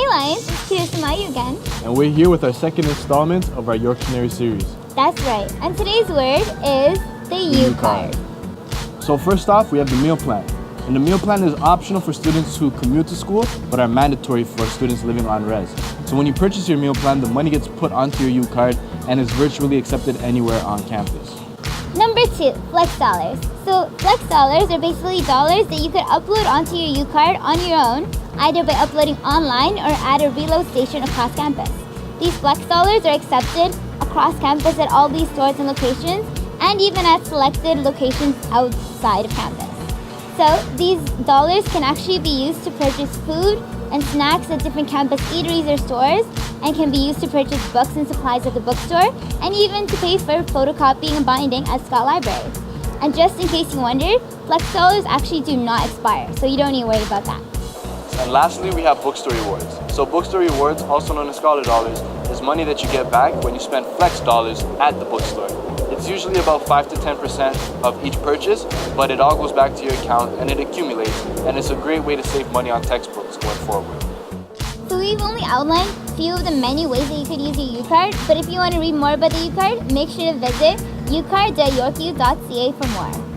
Hey Lions, it's Kidus and Mayu again. And we're here with our second installment of our Yorktionary series. That's right, and today's word is the U card. So first off, we have the meal plan. And the meal plan is optional for students who commute to school, but are mandatory for students living on res. So when you purchase your meal plan, the money gets put onto your U card and is virtually accepted anywhere on campus. Number 2, flex dollars. So flex dollars are basically dollars that you could upload onto your U card on your own, either by uploading online or at a reload station across campus. These flex dollars are accepted across campus at all these stores and locations, and even at selected locations outside of campus. So these dollars can actually be used to purchase food and snacks at different campus eateries or stores, and can be used to purchase books and supplies at the bookstore, and even to pay for photocopying and binding at Scott Library. And just in case you wondered, flex dollars actually do not expire, so you don't need to worry about that. And lastly, we have bookstore rewards. So bookstore rewards, also known as scholar dollars, is money that you get back when you spend flex dollars at the bookstore. It's usually about 5 to 10% of each purchase, but it all goes back to your account and it accumulates, and it's a great way to save money on textbooks going forward. So we've only outlined a few of the many ways that you could use your U-Card, but if you want to read more about the U-Card, make sure to visit ucard.yorku.ca for more.